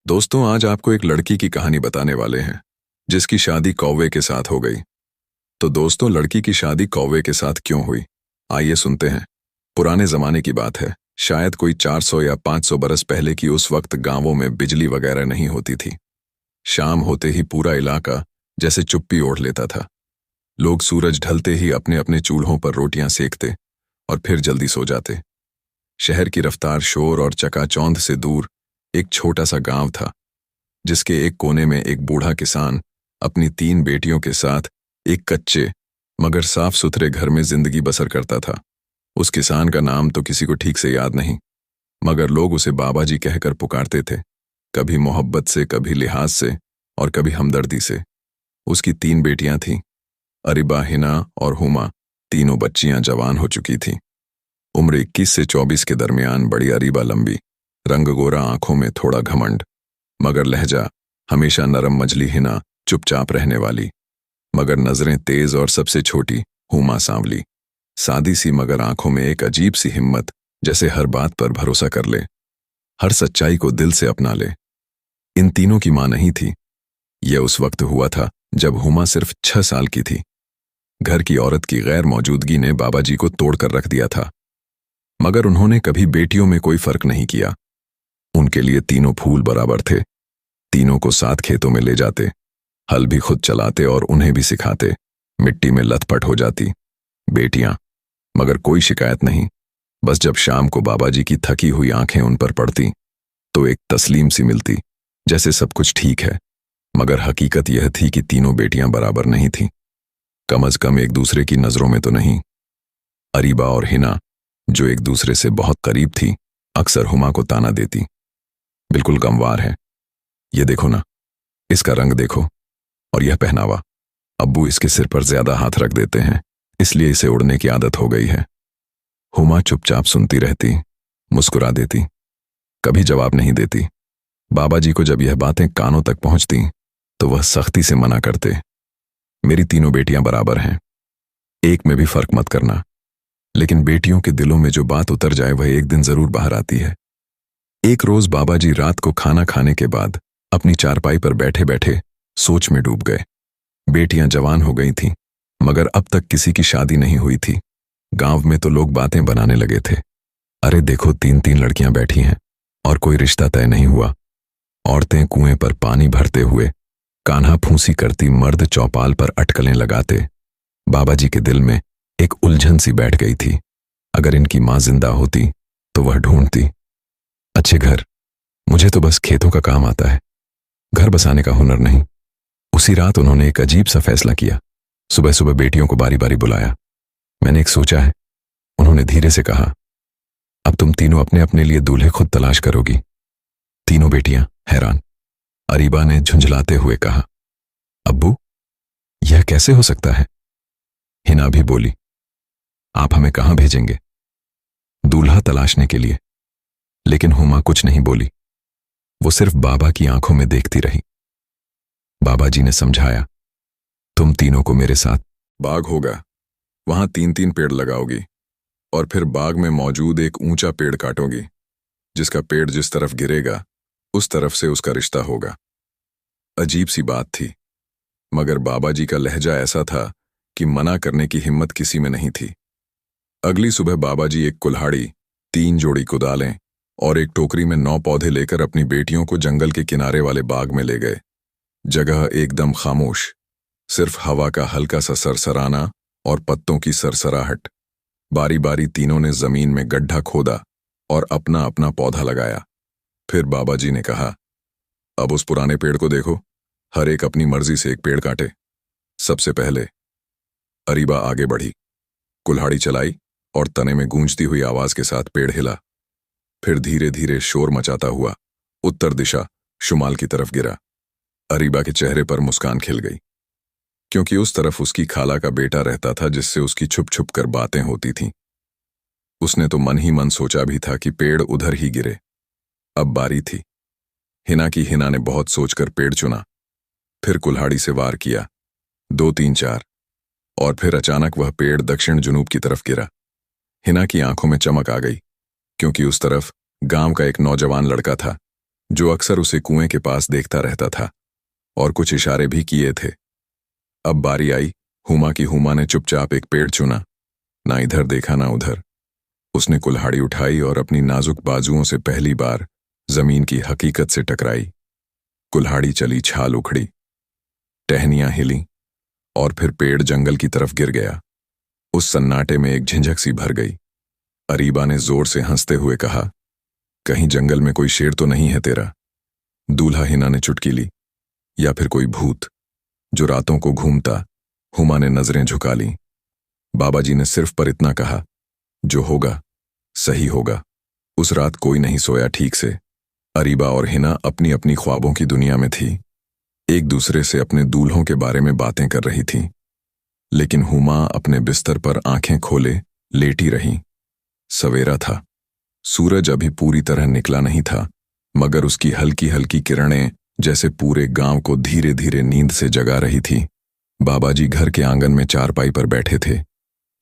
दोस्तों, आज आपको एक लड़की की कहानी बताने वाले हैं जिसकी शादी कौवे के साथ हो गई। तो दोस्तों, लड़की की शादी कौवे के साथ क्यों हुई, आइए सुनते हैं। पुराने जमाने की बात है, शायद कोई 400 या 500 बरस पहले की। उस वक्त गांवों में बिजली वगैरह नहीं होती थी। शाम होते ही पूरा इलाका जैसे चुप्पी ओढ़ लेता था। लोग सूरज ढलते ही अपने अपने चूल्हों पर रोटियां सेकते और फिर जल्दी सो जाते। शहर की रफ्तार, शोर और चकाचौंध से दूर एक छोटा सा गांव था, जिसके एक कोने में एक बूढ़ा किसान अपनी 3 बेटियों के साथ एक कच्चे मगर साफ सुथरे घर में जिंदगी बसर करता था। उस किसान का नाम तो किसी को ठीक से याद नहीं, मगर लोग उसे बाबा जी कहकर पुकारते थे, कभी मोहब्बत से, कभी लिहाज से और कभी हमदर्दी से। उसकी 3 बेटियां थीं, अरीबा, हिना और हुमा। तीनों बच्चियां जवान हो चुकी थीं। उम्र 21 से 24 के दरमियान। बड़ी अरीबा लंबी, रंग गोरा, आंखों में थोड़ा घमंड, मगर लहजा हमेशा नरम मजली। हिना चुपचाप रहने वाली, मगर नजरें तेज। और सबसे छोटी हुमा सांवली, सादी सी मगर आंखों में एक अजीब सी हिम्मत, जैसे हर बात पर भरोसा कर ले, हर सच्चाई को दिल से अपना ले। इन तीनों की मां नहीं थी। यह उस वक्त हुआ था जब हुमा सिर्फ 6 साल की थी। घर की औरत की गैर मौजूदगी ने बाबा जी को तोड़कर रख दिया था, मगर उन्होंने कभी बेटियों में कोई फर्क नहीं किया। उनके लिए तीनों फूल बराबर थे। तीनों को साथ खेतों में ले जाते, हल भी खुद चलाते और उन्हें भी सिखाते। मिट्टी में लथपथ हो जाती बेटियां, मगर कोई शिकायत नहीं। बस जब शाम को बाबा जी की थकी हुई आंखें उन पर पड़ती तो एक तस्लीम सी मिलती, जैसे सब कुछ ठीक है। मगर हकीकत यह थी कि तीनों बेटियां बराबर नहीं थीं, कम अज कम एक दूसरे की नजरों में तो नहीं। अरीबा और हिना, जो एक दूसरे से बहुत करीब थी, अक्सर हुमा को ताना देती, बिल्कुल गंवार है, ये देखो ना, इसका रंग देखो, और यह पहनावा, अब्बू इसके सिर पर ज्यादा हाथ रख देते हैं, इसलिए इसे उड़ने की आदत हो गई है। हुमा चुपचाप सुनती रहती, मुस्कुरा देती, कभी जवाब नहीं देती। बाबा जी को जब यह बातें कानों तक पहुंचती तो वह सख्ती से मना करते, मेरी तीनों बेटियां बराबर हैं, एक में भी फर्क मत करना। लेकिन बेटियों के दिलों में जो बात उतर जाए वह एक दिन जरूर बाहर आती है। एक रोज बाबा जी रात को खाना खाने के बाद अपनी चारपाई पर बैठे बैठे सोच में डूब गए। बेटियां जवान हो गई थीं, मगर अब तक किसी की शादी नहीं हुई थी। गांव में तो लोग बातें बनाने लगे थे, अरे देखो 3-3 लड़कियां बैठी हैं और कोई रिश्ता तय नहीं हुआ। औरतें कुएं पर पानी भरते हुए कान्हा फूंसी करती, मर्द चौपाल पर अटकलें लगाते। बाबा जी के दिल में एक उलझन सी बैठ गई थी। अगर इनकी मां जिंदा होती तो वह ढूंढती अच्छे घर, मुझे तो बस खेतों का काम आता है, घर बसाने का हुनर नहीं। उसी रात उन्होंने एक अजीब सा फैसला किया। सुबह सुबह बेटियों को बारी बारी बुलाया। मैंने एक सोचा है, उन्होंने धीरे से कहा, अब तुम तीनों अपने अपने लिए दूल्हे खुद तलाश करोगी। तीनों बेटियां हैरान। अरीबा ने झुंझलाते हुए कहा, अब्बू यह कैसे हो सकता है? हिना भी बोली, आप हमें कहां भेजेंगे? दूल्हा तलाशने के लिए। लेकिन हुमा कुछ नहीं बोली, वो सिर्फ बाबा की आंखों में देखती रही। बाबा जी ने समझाया, तुम तीनों को मेरे साथ बाग होगा, वहां 3-3 पेड़ लगाओगी और फिर बाग में मौजूद एक ऊंचा पेड़ काटोगी। जिसका पेड़ जिस तरफ गिरेगा उस तरफ से उसका रिश्ता होगा। अजीब सी बात थी, मगर बाबा जी का लहजा ऐसा था कि मना करने की हिम्मत किसी में नहीं थी। अगली सुबह बाबा जी एक कुल्हाड़ी, 3 जोड़ी कुदालें और एक टोकरी में 9 पौधे लेकर अपनी बेटियों को जंगल के किनारे वाले बाग में ले गए। जगह एकदम खामोश, सिर्फ हवा का हल्का सा सरसराना और पत्तों की सरसराहट। बारी बारी तीनों ने जमीन में गड्ढा खोदा और अपना अपना पौधा लगाया। फिर बाबा जी ने कहा, अब उस पुराने पेड़ को देखो, हर एक अपनी मर्जी से एक पेड़ काटे। सबसे पहले अरीबा आगे बढ़ी, कुल्हाड़ी चलाई और तने में गूंजती हुई आवाज के साथ पेड़ हिला। फिर धीरे धीरे शोर मचाता हुआ उत्तर दिशा शुमाल की तरफ गिरा। अरीबा के चेहरे पर मुस्कान खिल गई, क्योंकि उस तरफ उसकी खाला का बेटा रहता था, जिससे उसकी छुप छुप कर बातें होती थीं। उसने तो मन ही मन सोचा भी था कि पेड़ उधर ही गिरे। अब बारी थी हिना की। हिना ने बहुत सोचकर पेड़ चुना, फिर कुल्हाड़ी से वार किया, 2-3-4, और फिर अचानक वह पेड़ दक्षिण जुनूब की तरफ गिरा। हिना की आंखों में चमक आ गई, क्योंकि उस तरफ गांव का एक नौजवान लड़का था, जो अक्सर उसे कुएं के पास देखता रहता था और कुछ इशारे भी किए थे। अब बारी आई हुमा की। हुमा ने चुपचाप एक पेड़ चुना, ना इधर देखा ना उधर। उसने कुल्हाड़ी उठाई और अपनी नाजुक बाजुओं से पहली बार जमीन की हकीकत से टकराई। कुल्हाड़ी चली, छाल उखड़ी, टहनियां हिली और फिर पेड़ जंगल की तरफ गिर गया। उस सन्नाटे में एक झिंझक सी भर गई। अरीबा ने जोर से हंसते हुए कहा, कहीं जंगल में कोई शेर तो नहीं है तेरा? दूल्हा हिना ने चुटकी ली। या फिर कोई भूत जो रातों को घूमता? हुमा ने नजरें झुका ली। बाबा जी ने सिर्फ पर इतना कहा, जो होगा सही होगा। उस रात कोई नहीं सोया ठीक से। अरीबा और हिना अपनी अपनी ख्वाबों की दुनिया में थी, एक दूसरे से अपने दूल्हों के बारे में बातें कर रही थी। लेकिन हुमा अपने बिस्तर पर आंखें खोले लेटी रही। सवेरा था, सूरज अभी पूरी तरह निकला नहीं था, मगर उसकी हल्की हल्की किरणें जैसे पूरे गांव को धीरे धीरे नींद से जगा रही थी। बाबाजी घर के आंगन में चारपाई पर बैठे थे,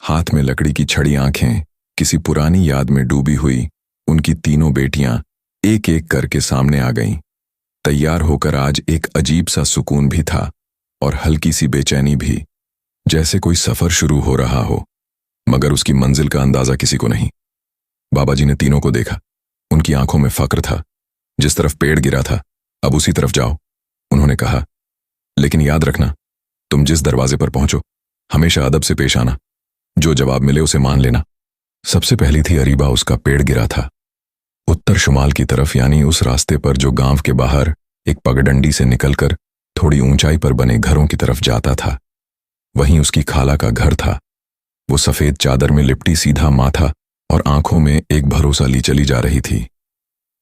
हाथ में लकड़ी की छड़ी, आंखें किसी पुरानी याद में डूबी हुई। उनकी तीनों बेटियां एक एक करके सामने आ गईं। तैयार होकर आज एक अजीब सा सुकून भी था और हल्की सी बेचैनी भी, जैसे कोई सफर शुरू हो रहा हो, मगर उसकी मंजिल का अंदाजा किसी को नहीं। बाबाजी ने तीनों को देखा। उनकी आंखों में फक्र था। जिस तरफ पेड़ गिरा था अब उसी तरफ जाओ, उन्होंने कहा। लेकिन याद रखना, तुम जिस दरवाजे पर पहुंचो हमेशा अदब से पेश आना, जो जवाब मिले उसे मान लेना। सबसे पहली थी अरीबा। उसका पेड़ गिरा था उत्तर शुमाल की तरफ, यानी उस रास्ते पर जो गांव के बाहर एक पगडंडी से निकलकर थोड़ी ऊंचाई पर बने घरों की तरफ जाता था। वहीं उसकी खाला का घर था। वो सफेद चादर में लिपटी, सीधा माथा और आंखों में एक भरोसा ली चली जा रही थी।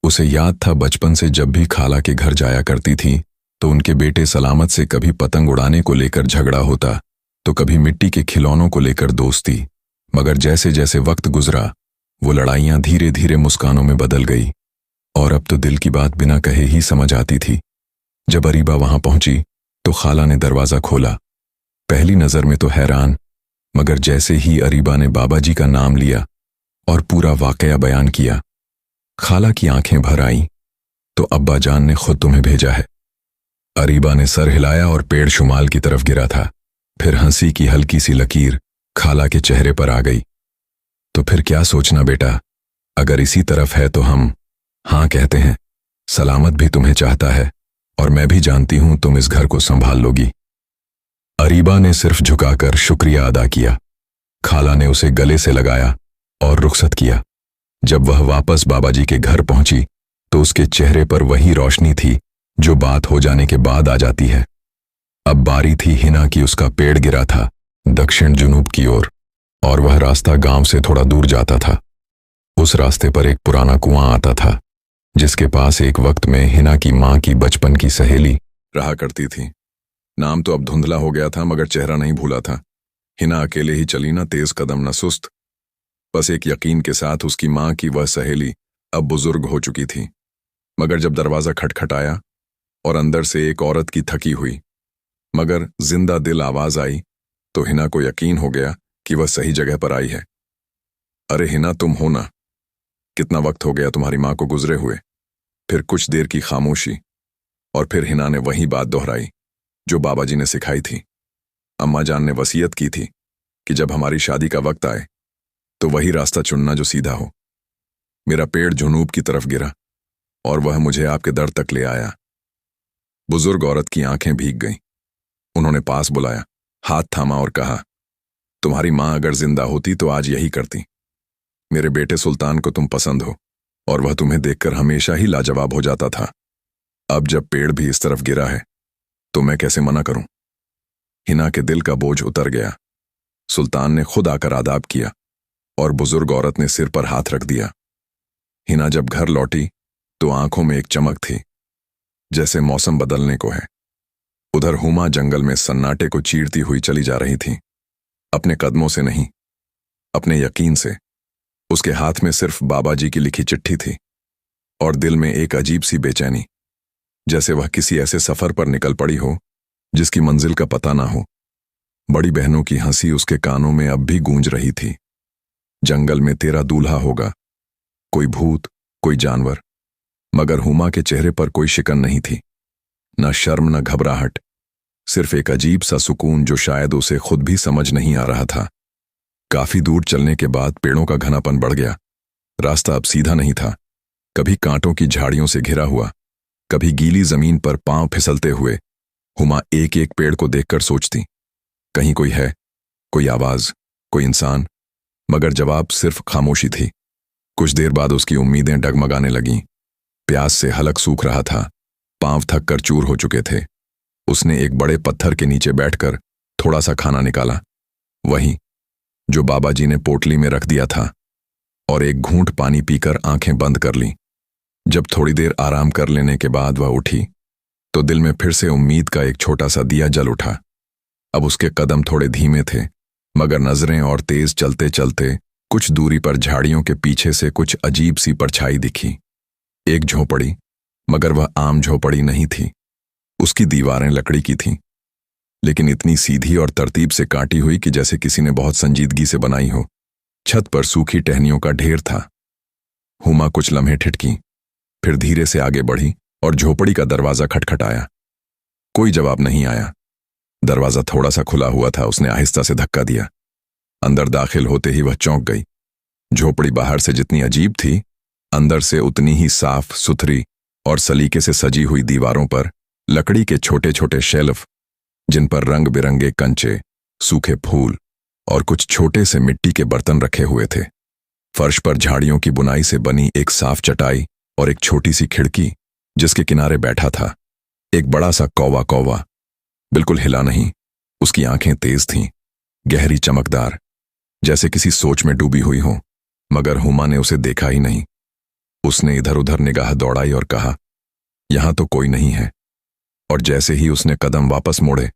उसे याद था बचपन से जब भी खाला के घर जाया करती थी तो उनके बेटे सलामत से कभी पतंग उड़ाने को लेकर झगड़ा होता तो कभी मिट्टी के खिलौनों को लेकर दोस्ती। मगर जैसे जैसे वक्त गुजरा वो लड़ाइयां धीरे धीरे मुस्कानों में बदल गई और अब तो दिल की बात बिना कहे ही समझ आती थी। जब अरीबा वहां पहुंची तो खाला ने दरवाजा खोला। पहली नजर में तो हैरान, मगर जैसे ही अरीबा ने बाबा जी का नाम लिया और पूरा वाकया बयान किया, खाला की आंखें भर आईं। तो अब्बा जान ने खुद तुम्हें भेजा है। अरीबा ने सर हिलाया और पेड़ शुमाल की तरफ गिरा था। फिर हंसी की हल्की सी लकीर खाला के चेहरे पर आ गई। तो फिर क्या सोचना बेटा, अगर इसी तरफ है तो हम हां कहते हैं। सलामत भी तुम्हें चाहता है और मैं भी जानती हूं तुम इस घर को संभाल लोगी। अरीबा ने सिर्फ झुकाकर शुक्रिया अदा किया। खाला ने उसे गले से लगाया और रुखसत किया। जब वह वापस बाबाजी के घर पहुंची तो उसके चेहरे पर वही रोशनी थी जो बात हो जाने के बाद आ जाती है। अब बारी थी हिना की। उसका पेड़ गिरा था दक्षिण जुनूब की ओर और वह रास्ता गांव से थोड़ा दूर जाता था। उस रास्ते पर एक पुराना कुआं आता था जिसके पास एक वक्त में हिना की मां की बचपन की सहेली रहा करती थी। नाम तो अब धुंधला हो गया था मगर चेहरा नहीं भूला था। हिना अकेले ही चली, ना तेज कदम ना सुस्त, बस एक यकीन के साथ उसकी मां की वह सहेली अब बुजुर्ग हो चुकी थी। मगर जब दरवाजा खटखटाया और अंदर से एक औरत की थकी हुई मगर जिंदा दिल आवाज आई तो हिना को यकीन हो गया कि वह सही जगह पर आई है। अरे हिना, तुम हो ना? कितना वक्त हो गया तुम्हारी मां को गुजरे हुए। फिर कुछ देर की खामोशी और फिर हिना ने वही बात दोहराई जो बाबाजी ने सिखाई थी। अम्मा जान ने वसीयत की थी कि जब हमारी शादी का वक्त आए तो वही रास्ता चुनना जो सीधा हो। मेरा पेड़ जुनूब की तरफ गिरा और वह मुझे आपके दर तक ले आया। बुजुर्ग औरत की आंखें भीग गईं। उन्होंने पास बुलाया, हाथ थामा और कहा, तुम्हारी मां अगर जिंदा होती तो आज यही करती। मेरे बेटे सुल्तान को तुम पसंद हो और वह तुम्हें देखकर हमेशा ही लाजवाब हो जाता था। अब जब पेड़ भी इस तरफ गिरा है तो मैं कैसे मना करूं? हिना के दिल का बोझ उतर गया। सुल्तान ने खुद आकर आदाब किया और बुजुर्ग औरत ने सिर पर हाथ रख दिया। हिना जब घर लौटी तो आंखों में एक चमक थी, जैसे मौसम बदलने को है। उधर हुमा जंगल में सन्नाटे को चीरती हुई चली जा रही थी, अपने कदमों से नहीं, अपने यकीन से। उसके हाथ में सिर्फ बाबाजी की लिखी चिट्ठी थी और दिल में एक अजीब सी बेचैनी, जैसे वह किसी ऐसे सफर पर निकल पड़ी हो जिसकी मंजिल का पता ना हो। बड़ी बहनों की हंसी उसके कानों में अब भी गूंज रही थी। जंगल में तेरा दूल्हा होगा, कोई भूत, कोई जानवर, मगर हुमा के चेहरे पर कोई शिकन नहीं थी, न शर्म न घबराहट, सिर्फ एक अजीब सा सुकून जो शायद उसे खुद भी समझ नहीं आ रहा था। काफी दूर चलने के बाद पेड़ों का घनापन बढ़ गया। रास्ता अब सीधा नहीं था, कभी कांटों की झाड़ियों से घिरा हुआ, कभी गीली जमीन पर पांव फिसलते हुए। हुमा एक एक पेड़ को देखकर सोचती, कहीं कोई है, कोई आवाज, कोई इंसान, मगर जवाब सिर्फ खामोशी थी। कुछ देर बाद उसकी उम्मीदें डगमगाने लगीं। प्यास से हलक सूख रहा था, पांव थक कर चूर हो चुके थे। उसने एक बड़े पत्थर के नीचे बैठकर थोड़ा सा खाना निकाला, वही जो बाबा जी ने पोटली में रख दिया था, और एक घूंट पानी पीकर आंखें बंद कर लीं। जब थोड़ी देर आराम कर लेने के बाद वह उठी तो दिल में फिर से उम्मीद का एक छोटा सा दिया जल उठा। अब उसके कदम थोड़े धीमे थे, मगर नजरें और तेज चलते चलते कुछ दूरी पर झाड़ियों के पीछे से कुछ अजीब सी परछाई दिखी। एक झोपड़ी, मगर वह आम झोपड़ी नहीं थी। उसकी दीवारें लकड़ी की थीं, लेकिन इतनी सीधी और तरतीब से काटी हुई कि जैसे किसी ने बहुत संजीदगी से बनाई हो। छत पर सूखी टहनियों का ढेर था। हुमा कुछ लम्हे ठिठकी, फिर धीरे से आगे बढ़ी और झोपड़ी का दरवाजा खटखटाया। कोई जवाब नहीं आया। दरवाजा थोड़ा सा खुला हुआ था। उसने आहिस्ता से धक्का दिया। अंदर दाखिल होते ही वह चौंक गई। झोपड़ी बाहर से जितनी अजीब थी, अंदर से उतनी ही साफ सुथरी और सलीके से सजी हुई। दीवारों पर लकड़ी के छोटे छोटे शेल्फ, जिन पर रंग बिरंगे कंचे, सूखे फूल और कुछ छोटे से मिट्टी के बर्तन रखे हुए थे। फर्श पर झाड़ियों की बुनाई से बनी एक साफ चटाई और एक छोटी सी खिड़की, जिसके किनारे बैठा था एक बड़ा सा कौवा। कौवा बिल्कुल हिला नहीं। उसकी आंखें तेज थीं, गहरी, चमकदार, जैसे किसी सोच में डूबी हुई हो, मगर हुमा ने उसे देखा ही नहीं। उसने इधर उधर निगाह दौड़ाई और कहा, यहां तो कोई नहीं है। और जैसे ही उसने कदम वापस मोड़े,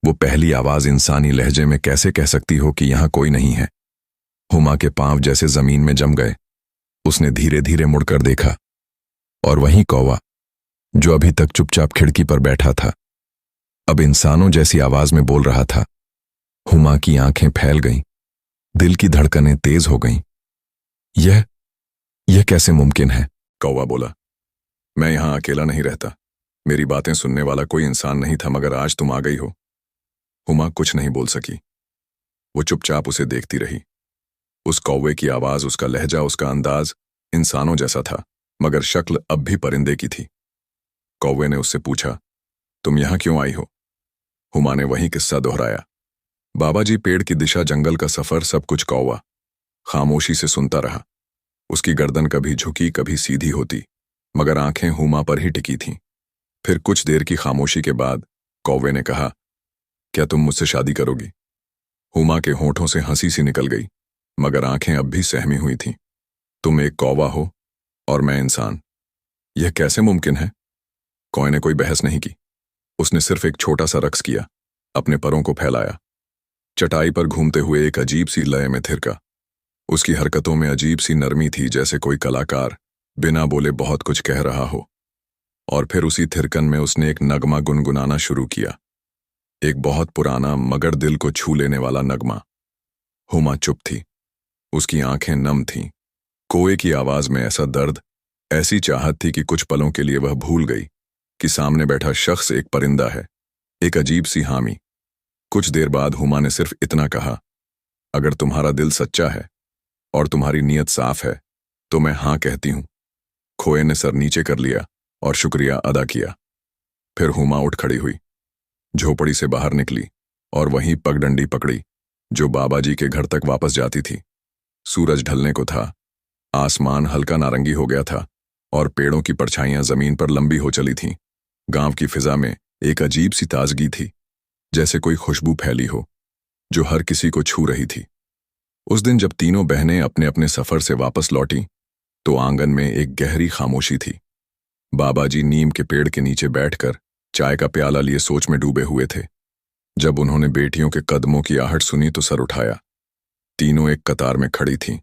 वो पहली आवाज इंसानी लहजे में कैसे कह सकती हो कि यहां कोई नहीं है। हुमा के पांव जैसे जमीन में जम गए। उसने धीरे धीरे मुड़कर देखा, और वहीं कौवा, जो अभी तक चुपचाप खिड़की पर बैठा था, अब इंसानों जैसी आवाज में बोल रहा था। हुमा की आंखें फैल गईं, दिल की धड़कनें तेज हो गईं। यह कैसे मुमकिन है? कौवा बोला, मैं यहां अकेला नहीं रहता। मेरी बातें सुनने वाला कोई इंसान नहीं था, मगर आज तुम आ गई हो। हुमा कुछ नहीं बोल सकी। वो चुपचाप उसे देखती रही। उस कौवे की आवाज, उसका लहजा, उसका अंदाज इंसानों जैसा था, मगर शक्ल अब भी परिंदे की थी। कौवे ने उससे पूछा, तुम यहां क्यों आई हो? हुमा ने वही किस्सा दोहराया। बाबाजी, पेड़ की दिशा, जंगल का सफर, सब कुछ। कौवा खामोशी से सुनता रहा। उसकी गर्दन कभी झुकी, कभी सीधी होती, मगर आंखें हुमा पर ही टिकी थीं। फिर कुछ देर की खामोशी के बाद कौवे ने कहा, क्या तुम मुझसे शादी करोगी? हुमा के होंठों से हंसी सी निकल गई, मगर आंखें अब भी सहमी हुई थीं। तुम एक कौवा हो और मैं इंसान, यह कैसे मुमकिन है? कौवे ने कोई बहस नहीं की। उसने सिर्फ एक छोटा सा रक्स किया, अपने परों को फैलाया, चटाई पर घूमते हुए एक अजीब सी लय में थिरका। उसकी हरकतों में अजीब सी नरमी थी, जैसे कोई कलाकार बिना बोले बहुत कुछ कह रहा हो। और फिर उसी थिरकन में उसने एक नगमा गुनगुनाना शुरू किया, एक बहुत पुराना मगर दिल को छू लेने वाला नगमा। हुमा चुप थी, उसकी आंखें नम थीं। कौवे की आवाज में ऐसा दर्द, ऐसी चाहत थी कि कुछ पलों के लिए वह भूल गई कि सामने बैठा शख्स एक परिंदा है, एक अजीब सी हामी। कुछ देर बाद हुमा ने सिर्फ इतना कहा, अगर तुम्हारा दिल सच्चा है और तुम्हारी नीयत साफ है तो मैं हाँ कहती हूं। कौवे ने सर नीचे कर लिया और शुक्रिया अदा किया। फिर हुमा उठ खड़ी हुई, झोपड़ी से बाहर निकली और वहीं पगडंडी पकड़ी जो बाबाजी के घर तक वापस जाती थी। सूरज ढलने को था, आसमान हल्का नारंगी हो गया था और पेड़ों की परछाइयां जमीन पर लंबी हो चली थीं। गांव की फिजा में एक अजीब सी ताजगी थी, जैसे कोई खुशबू फैली हो जो हर किसी को छू रही थी। उस दिन जब तीनों बहनें अपने अपने सफर से वापस लौटी तो आंगन में एक गहरी खामोशी थी। बाबाजी नीम के पेड़ के नीचे बैठकर चाय का प्याला लिए सोच में डूबे हुए थे। जब उन्होंने बेटियों के कदमों की आहट सुनी तो सर उठाया। तीनों एक कतार में खड़ी थीं,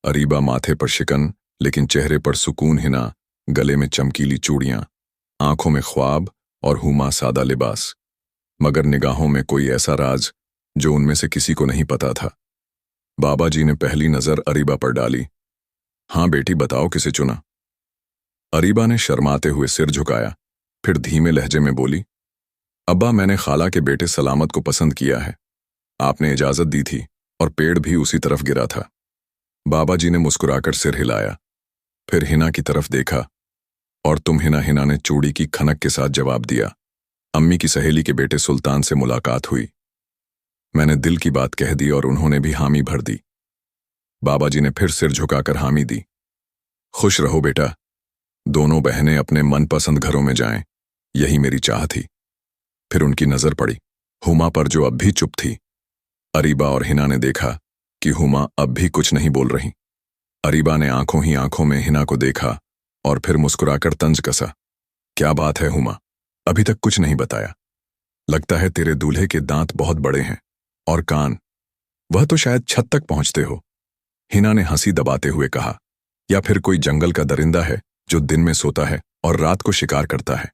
अरीबा माथे पर शिकन, लेकिन चेहरे पर सुकून हिना, गले में चमकीली चूड़ियां, आंखों में ख्वाब, और हुमा सादा लिबास, मगर निगाहों में कोई ऐसा राज जो उनमें से किसी को नहीं पता था। बाबाजी ने पहली नजर अरीबा पर डाली। हाँ बेटी, बताओ किसे चुना? अरीबा ने शर्माते हुए सिर झुकाया, फिर धीमे लहजे में बोली, अब्बा, मैंने खाला के बेटे सलामत को पसंद किया है। आपने इजाजत दी थी और पेड़ भी उसी तरफ गिरा था। बाबा जी ने मुस्कुराकर सिर हिलाया, फिर हिना की तरफ देखा। और तुम हिना? हिना ने चूड़ी की खनक के साथ जवाब दिया, अम्मी की सहेली के बेटे सुल्तान से मुलाकात हुई। मैंने दिल की बात कह दी और उन्होंने भी हामी भर दी। बाबा जी ने फिर सिर झुकाकर हामी दी। खुश रहो बेटा, दोनों बहनें अपने मनपसंद घरों में जाएं, यही मेरी चाह थी। फिर उनकी नजर पड़ी हुमा पर, जो अब भी चुप थी। अरीबा और हिना ने देखा कि हुमा अब भी कुछ नहीं बोल रही। अरीबा ने आंखों ही आंखों में हिना को देखा और फिर मुस्कुराकर तंज कसा, क्या बात है हुमा, अभी तक कुछ नहीं बताया? लगता है तेरे दूल्हे के दांत बहुत बड़े हैं, और कान, वह तो शायद छत तक पहुंचते हो। हिना ने हंसी दबाते हुए कहा, या फिर कोई जंगल का दरिंदा है जो दिन में सोता है और रात को शिकार करता है।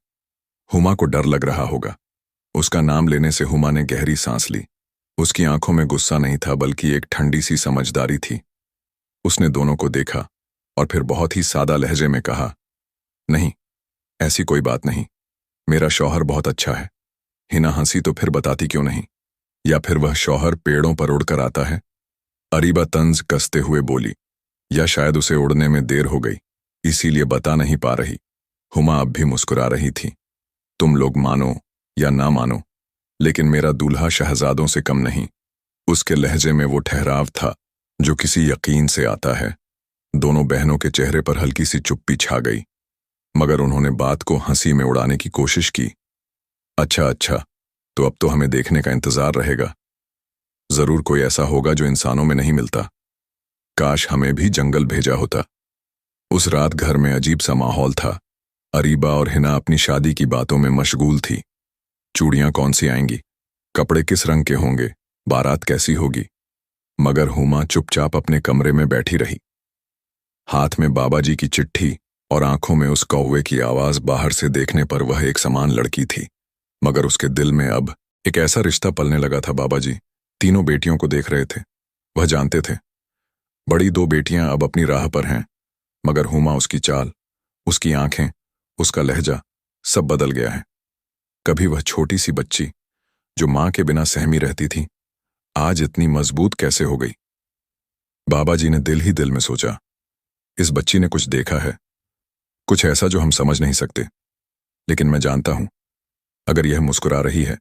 हुमा को डर लग रहा होगा। उसका नाम लेने से हुमा ने गहरी सांस ली। उसकी आंखों में गुस्सा नहीं था, बल्कि एक ठंडी सी समझदारी थी। उसने दोनों को देखा और फिर बहुत ही सादा लहजे में कहा, नहीं, ऐसी कोई बात नहीं, मेरा शौहर बहुत अच्छा है। हिना हंसी, तो फिर बताती क्यों नहीं? या फिर वह शौहर पेड़ों पर उड़कर आता है? अरीबा तंज कसते हुए बोली, या शायद उसे उड़ने में देर हो गई, इसीलिए बता नहीं पा रही। हुमा अब भी मुस्कुरा रही थी। तुम लोग मानो या ना मानो, लेकिन मेरा दूल्हा शहजादों से कम नहीं। उसके लहजे में वो ठहराव था जो किसी यकीन से आता है। दोनों बहनों के चेहरे पर हल्की सी चुप्पी छा गई, मगर उन्होंने बात को हंसी में उड़ाने की कोशिश की। अच्छा अच्छा, तो अब तो हमें देखने का इंतजार रहेगा। जरूर कोई ऐसा होगा जो इंसानों में नहीं मिलता। काश हमें भी जंगल भेजा होता। उस रात घर में अजीब सा माहौल था। अरीबा और हिना अपनी शादी की बातों में मशगूल थी। चूड़ियां कौन सी आएंगी, कपड़े किस रंग के होंगे, बारात कैसी होगी। मगर हुमा चुपचाप अपने कमरे में बैठी रही, हाथ में बाबा जी की चिट्ठी और आंखों में उस कौवे की आवाज। बाहर से देखने पर वह एक समान लड़की थी, मगर उसके दिल में अब एक ऐसा रिश्ता पलने लगा था। बाबा जी तीनों बेटियों को देख रहे थे। वह जानते थे बड़ी दो बेटियां अब अपनी राह पर हैं, मगर हुमा, उसकी चाल, उसकी आंखें, उसका लहजा, सब बदल गया है। कभी वह छोटी सी बच्ची जो मां के बिना सहमी रहती थी, आज इतनी मजबूत कैसे हो गई? बाबा जी ने दिल ही दिल में सोचा, इस बच्ची ने कुछ देखा है, कुछ ऐसा जो हम समझ नहीं सकते। लेकिन मैं जानता हूं, अगर यह मुस्कुरा रही है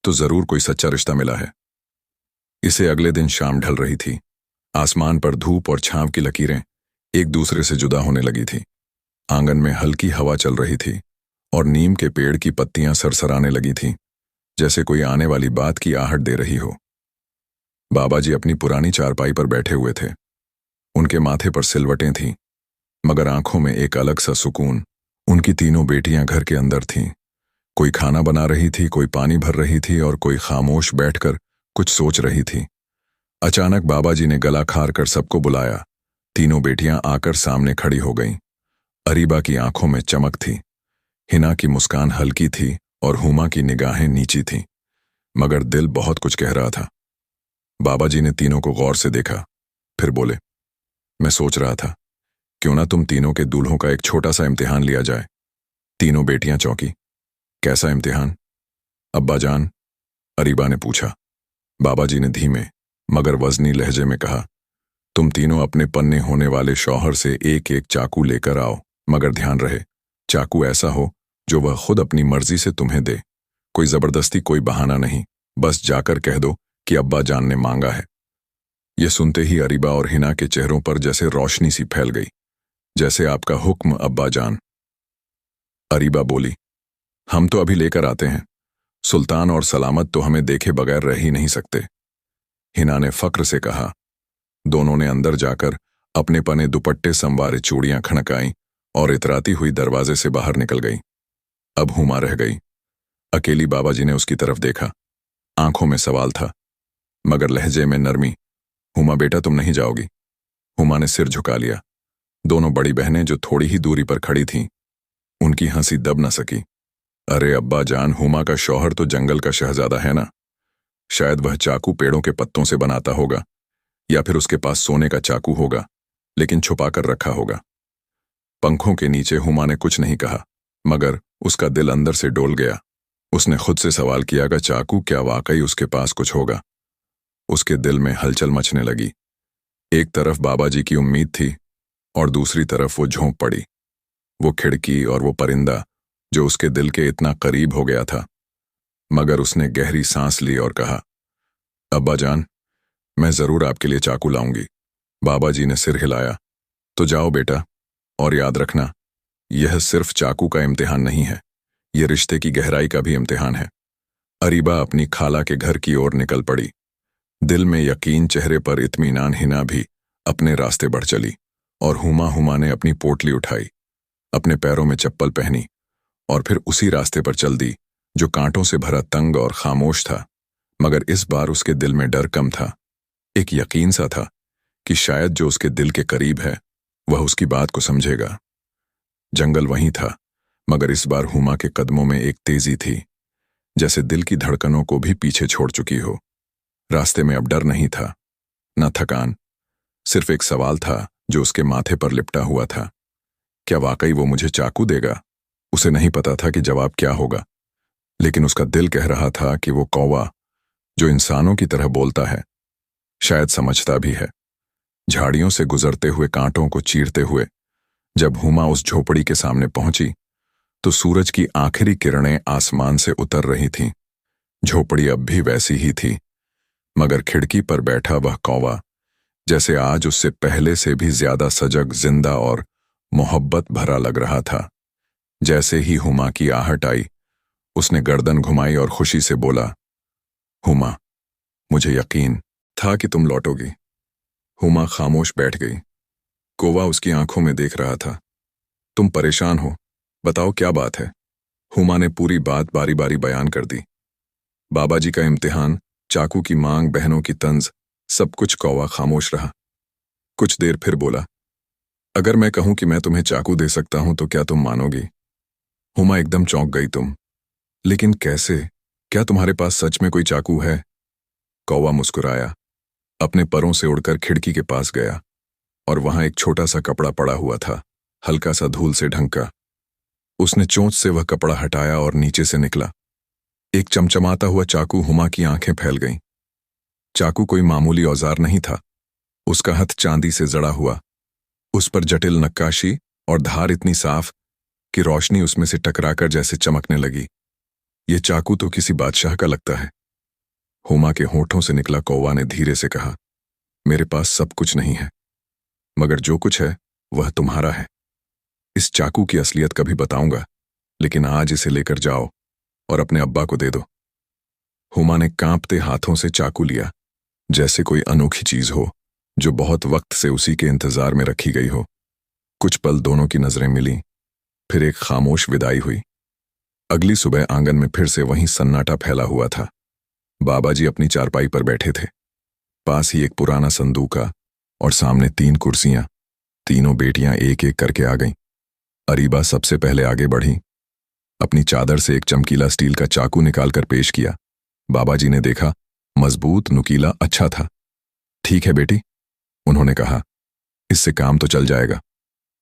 तो जरूर कोई सच्चा रिश्ता मिला है। इसे अगले दिन शाम ढल रही थी। आसमान पर धूप और छांव की लकीरें एक दूसरे से जुदा होने लगी थी। आंगन में हल्की हवा चल रही थी और नीम के पेड़ की पत्तियां सरसराने लगी थीं, जैसे कोई आने वाली बात की आहट दे रही हो। बाबा जी अपनी पुरानी चारपाई पर बैठे हुए थे। उनके माथे पर सिलवटें थीं, मगर आंखों में एक अलग सा सुकून। उनकी तीनों बेटियां घर के अंदर थीं। कोई खाना बना रही थी, कोई पानी भर रही थी और कोई खामोश बैठकर कुछ सोच रही थी। अचानक बाबा जी ने गला खार कर सबको बुलाया। तीनों बेटियां आकर सामने खड़ी हो गईं। अरीबा की आंखों में चमक थी, हिना की मुस्कान हल्की थी और हुमा की निगाहें नीची थीं, मगर दिल बहुत कुछ कह रहा था। बाबा जी ने तीनों को गौर से देखा, फिर बोले, मैं सोच रहा था क्यों ना तुम तीनों के दूल्हों का एक छोटा सा इम्तिहान लिया जाए। तीनों बेटियां चौंकी। कैसा इम्तिहान अब्बा जान? अरीबा ने पूछा। बाबा जी ने धीमे मगर वजनी लहजे में कहा, तुम तीनों अपने पन्ने होने वाले शौहर से एक एक चाकू लेकर आओ, मगर ध्यान रहे चाकू ऐसा हो जो वह खुद अपनी मर्जी से तुम्हें दे। कोई जबरदस्ती, कोई बहाना नहीं, बस जाकर कह दो कि अब्बा जान ने मांगा है। यह सुनते ही अरीबा और हिना के चेहरों पर जैसे रोशनी सी फैल गई, जैसे आपका हुक्म अब्बा जान। अरीबा बोली, हम तो अभी लेकर आते हैं। सुल्तान और सलामत तो हमें देखे बगैर रह ही नहीं सकते। हिना ने फक्र से कहा। दोनों ने अंदर जाकर अपने पने दुपट्टे संवारे चूड़ियां खनकाईं और इतराती हुई दरवाजे से बाहर निकल गई। अब हुमा रह गई। अकेली। बाबा जी ने उसकी तरफ देखा। आंखों में सवाल था, मगर लहजे में नरमी। हुमा बेटा, तुम नहीं जाओगी? हुमा ने सिर झुका लिया। दोनों बड़ी बहनें जो थोड़ी ही दूरी पर खड़ी थीं, उनकी हंसी दब न सकी। अरे अब्बा जान, हुमा का शौहर तो जंगल का शहजादा है ना। शायद वह चाकू पेड़ों के पत्तों से बनाता होगा, या फिर उसके पास सोने का चाकू होगा, लेकिन छुपा कर रखा होगा। पंखों के नीचे हुमा ने कुछ नहीं कहा, मगर उसका दिल अंदर से डोल गया। उसने खुद से सवाल किया कि चाकू क्या वाकई उसके पास कुछ होगा। उसके दिल में हलचल मचने लगी। एक तरफ बाबा जी की उम्मीद थी और दूसरी तरफ वो झोंक पड़ी, वो खिड़की और वो परिंदा जो उसके दिल के इतना करीब हो गया था। मगर उसने गहरी सांस ली और कहा, अब्बा जान, मैं जरूर आपके लिए चाकू लाऊंगी। बाबा जी ने सिर हिलाया। तो जाओ बेटा, और याद रखना, यह सिर्फ चाकू का इम्तिहान नहीं है, यह रिश्ते की गहराई का भी इम्तिहान है। अरीबा अपनी खाला के घर की ओर निकल पड़ी। दिल में यकीन, चेहरे पर इत्मीनान। हिना भी अपने रास्ते बढ़ चली और हुमा ने अपनी पोटली उठाई, अपने पैरों में चप्पल पहनी और फिर उसी रास्ते पर चल दी जो कांटों से भरा, तंग और खामोश था। मगर इस बार उसके दिल में डर कम था, एक यकीन सा था कि शायद जो उसके दिल के करीब है वह उसकी बात को समझेगा। जंगल वहीं था, मगर इस बार हुमा के कदमों में एक तेजी थी, जैसे दिल की धड़कनों को भी पीछे छोड़ चुकी हो। रास्ते में अब डर नहीं था, न थकान, सिर्फ एक सवाल था जो उसके माथे पर लिपटा हुआ था। क्या वाकई वो मुझे चाकू देगा? उसे नहीं पता था कि जवाब क्या होगा, लेकिन उसका दिल कह रहा था कि वो कौवा जो इंसानों की तरह बोलता है, शायद समझता भी है। झाड़ियों से गुजरते हुए, कांटों को चीरते हुए जब हुमा उस झोपड़ी के सामने पहुंची तो सूरज की आखिरी किरणें आसमान से उतर रही थीं। झोपड़ी अब भी वैसी ही थी, मगर खिड़की पर बैठा वह कौवा जैसे आज उससे पहले से भी ज्यादा सजग, जिंदा और मोहब्बत भरा लग रहा था। जैसे ही हुमा की आहट आई, उसने गर्दन घुमाई और खुशी से बोला, हुमा, मुझे यकीन था कि तुम लौटोगी। हुमा खामोश बैठ गई। कौवा उसकी आंखों में देख रहा था। तुम परेशान हो, बताओ क्या बात है? हुमा ने पूरी बात बारी बारी बयान कर दी। बाबा जी का इम्तिहान, चाकू की मांग, बहनों की तंज, सब कुछ। कौवा खामोश रहा। कुछ देर फिर बोला, अगर मैं कहूं कि मैं तुम्हें चाकू दे सकता हूं तो क्या तुम मानोगी? हुमा एकदम चौंक गई। तुम? लेकिन कैसे? क्या तुम्हारे पास सच में कोई चाकू है? कौवा मुस्कुराया, अपने परों से उड़कर खिड़की के पास गया और वहां एक छोटा सा कपड़ा पड़ा हुआ था, हल्का सा धूल से ढंका। उसने चोंच से वह कपड़ा हटाया और नीचे से निकला एक चमचमाता हुआ चाकू। हुमा की आंखें फैल गईं। चाकू कोई मामूली औजार नहीं था, उसका हथ चांदी से जड़ा हुआ, उस पर जटिल नक्काशी और धार इतनी साफ कि रोशनी उसमें से टकराकर जैसे चमकने लगी। ये चाकू तो किसी बादशाह का लगता है। हुमा के होठों से निकला। कौवा ने धीरे से कहा, मेरे पास सब कुछ नहीं है, मगर जो कुछ है वह तुम्हारा है। इस चाकू की असलियत कभी बताऊंगा, लेकिन आज इसे लेकर जाओ और अपने अब्बा को दे दो। हुमा ने कांपते हाथों से चाकू लिया, जैसे कोई अनोखी चीज हो जो बहुत वक्त से उसी के इंतजार में रखी गई हो। कुछ पल दोनों की नजरें मिली, फिर एक खामोश विदाई हुई। अगली सुबह आंगन में फिर से वही सन्नाटा फैला हुआ था। बाबा जी अपनी चारपाई पर बैठे थे। पास ही एक पुराना संदूका और सामने 3 कुर्सियां। तीनों बेटियां एक एक करके आ गईं। अरीबा सबसे पहले आगे बढ़ी, अपनी चादर से एक चमकीला स्टील का चाकू निकालकर पेश किया। बाबा जी ने देखा, मजबूत, नुकीला, अच्छा था। ठीक है बेटी, उन्होंने कहा, इससे काम तो चल जाएगा।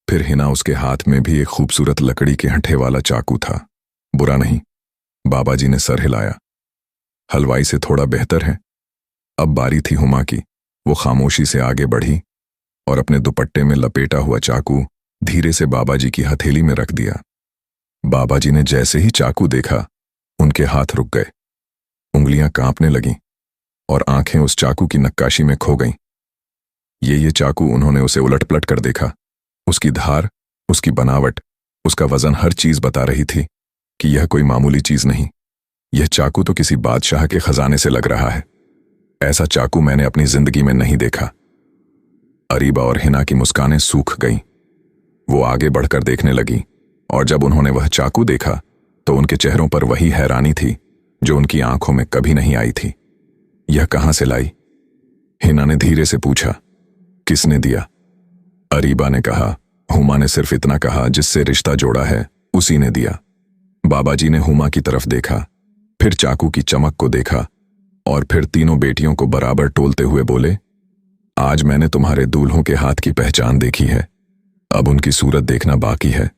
फिर हिना, उसके हाथ में भी एक खूबसूरत लकड़ी के हंठे वाला चाकू था। बुरा नहीं, बाबा जी ने सर हिलाया। हलवाई से थोड़ा बेहतर है। अब बारी थी हुमा की। वो खामोशी से आगे बढ़ी और अपने दुपट्टे में लपेटा हुआ चाकू धीरे से बाबा जी की हथेली में रख दिया। बाबा जी ने जैसे ही चाकू देखा, उनके हाथ रुक गए, उंगलियां कांपने लगीं और आंखें उस चाकू की नक्काशी में खो गईं। ये चाकू, उन्होंने उसे उलट-पलट कर देखा। उसकी धार, उसकी बनावट, उसका वजन, हर चीज बता रही थी कि यह कोई मामूली चीज नहीं। यह चाकू तो किसी बादशाह के खजाने से लग रहा है। ऐसा चाकू मैंने अपनी जिंदगी में नहीं देखा। अरीबा और हिना की मुस्कानें सूख गईं। वो आगे बढ़कर देखने लगी और जब उन्होंने वह चाकू देखा तो उनके चेहरों पर वही हैरानी थी जो उनकी आंखों में कभी नहीं आई थी। यह कहां से लाई? हिना ने धीरे से पूछा। किसने दिया? अरीबा ने कहा। हुमा ने सिर्फ इतना कहा, जिससे रिश्ता जोड़ा है उसी ने दिया। बाबा जी ने हुमा की तरफ देखा, फिर चाकू की चमक को देखा और फिर तीनों बेटियों को बराबर टोलते हुए बोले, आज मैंने तुम्हारे दूल्हों के हाथ की पहचान देखी है। अब उनकी सूरत देखना बाकी है।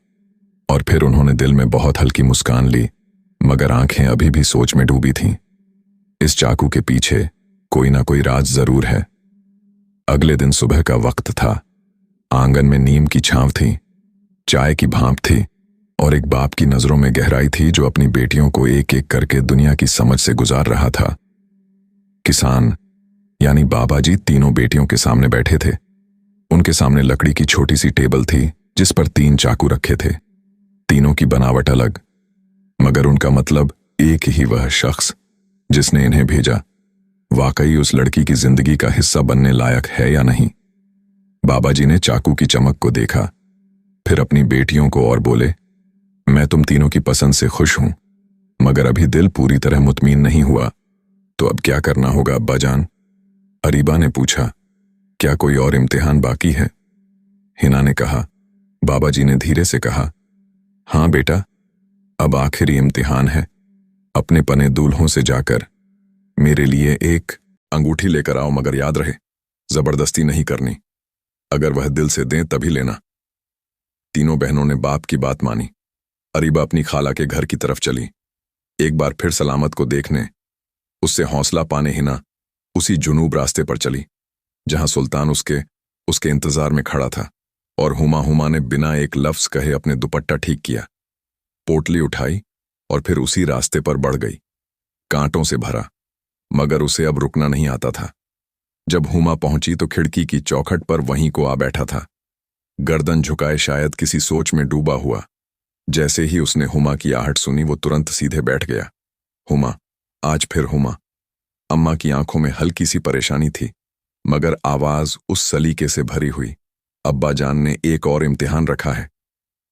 और फिर उन्होंने दिल में बहुत हल्की मुस्कान ली, मगर आंखें अभी भी सोच में डूबी थीं। इस चाकू के पीछे कोई ना कोई राज जरूर है। अगले दिन सुबह का वक्त था। आंगन में नीम की छांव थी, चाय की भाप थी और एक बाप की नजरों में गहराई थी जो अपनी बेटियों को एक एक करके दुनिया की समझ से गुजार रहा था। किसान यानी बाबा जी तीनों बेटियों के सामने बैठे थे। उनके सामने लकड़ी की छोटी सी टेबल थी जिस पर 3 चाकू रखे थे। तीनों की बनावट अलग, मगर उनका मतलब एक ही, वह शख्स जिसने इन्हें भेजा वाकई उस लड़की की जिंदगी का हिस्सा बनने लायक है या नहीं। बाबा जी ने चाकू की चमक को देखा, फिर अपनी बेटियों को और बोले, मैं तुम तीनों की पसंद से खुश हूं, मगर अभी दिल पूरी तरह मुतमीन नहीं हुआ। तो अब क्या करना होगा अब्बा जान? अरीबा ने पूछा। क्या कोई और इम्तिहान बाकी है? हिना ने कहा। बाबा जी ने धीरे से कहा, हाँ बेटा, अब आखिरी इम्तिहान है। अपने पने दूल्हों से जाकर मेरे लिए एक अंगूठी लेकर आओ, मगर याद रहे जबरदस्ती नहीं करनी। अगर वह दिल से दें तभी लेना। तीनों बहनों ने बाप की बात मानी। अरीबा अपनी खाला के घर की तरफ चली। एक बार फिर सलामत को देखने, उससे हौसला पाने हिना उसी जुनूब रास्ते पर चली जहां सुल्तान उसके इंतजार में खड़ा था। और हुमा ने बिना एक लफ्ज कहे अपने दुपट्टा ठीक किया, पोटली उठाई और फिर उसी रास्ते पर बढ़ गई। कांटों से भरा, मगर उसे अब रुकना नहीं आता था। जब हुमा पहुंची तो खिड़की की चौखट पर वहीं को आ बैठा था, गर्दन झुकाए, शायद किसी सोच में डूबा हुआ। जैसे ही उसने हुमा की आहट सुनी वो तुरंत सीधे बैठ गया। हुमा, आज फिर हुमा। अम्मा की आंखों में हल्की सी परेशानी थी, मगर आवाज उस सलीके से भरी हुई। अब्बा जान ने एक और इम्तिहान रखा है।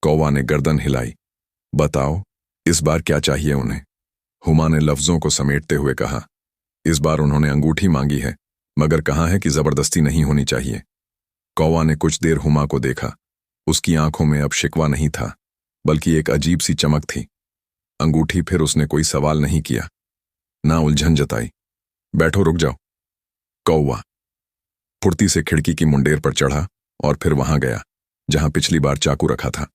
कौवा ने गर्दन हिलाई। बताओ, इस बार क्या चाहिए उन्हें? हुमा ने लफ्जों को समेटते हुए कहा। इस बार उन्होंने अंगूठी मांगी है, मगर कहा है कि जबरदस्ती नहीं होनी चाहिए। कौवा ने कुछ देर हुमा को देखा। उसकी आंखों में अब शिकवा नहीं था, बल्कि एक अजीब सी चमक थी। अंगूठी, फिर उसने कोई सवाल नहीं किया, ना उलझन जताई। बैठो, रुक जाओ। कौवा फुर्ती से खिड़की की मुंडेर पर चढ़ा और फिर वहां गया जहां पिछली बार चाकू रखा था।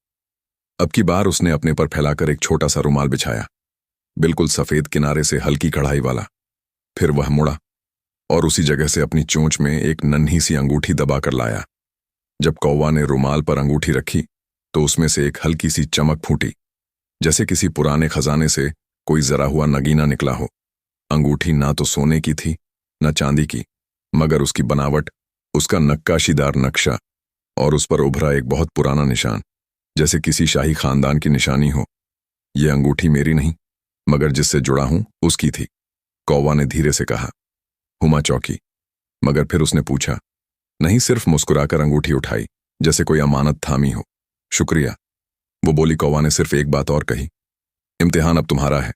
अब की बार उसने अपने पर फैलाकर एक छोटा सा रुमाल बिछाया, बिल्कुल सफेद किनारे से हल्की कढ़ाई वाला। फिर वह मुड़ा और उसी जगह से अपनी चोंच में एक नन्ही सी अंगूठी दबाकर लाया। जब कौवा ने रुमाल पर अंगूठी रखी तो उसमें से एक हल्की सी चमक फूटी, जैसे किसी पुराने खजाने से कोई जरा हुआ नगीना निकला हो। अंगूठी ना तो सोने की थी न चांदी की, मगर उसकी बनावट, उसका नक्काशीदार नक्शा और उस पर उभरा एक बहुत पुराना निशान, जैसे किसी शाही खानदान की निशानी हो। यह अंगूठी मेरी नहीं, मगर जिससे जुड़ा हूं उसकी थी, कौवा ने धीरे से कहा। हुमा चौंकी, मगर फिर उसने पूछा, नहीं, सिर्फ मुस्कुराकर अंगूठी उठाई जैसे कोई अमानत थामी हो। शुक्रिया, वो बोली। कौवा ने सिर्फ एक बात और कही, इम्तिहान अब तुम्हारा है।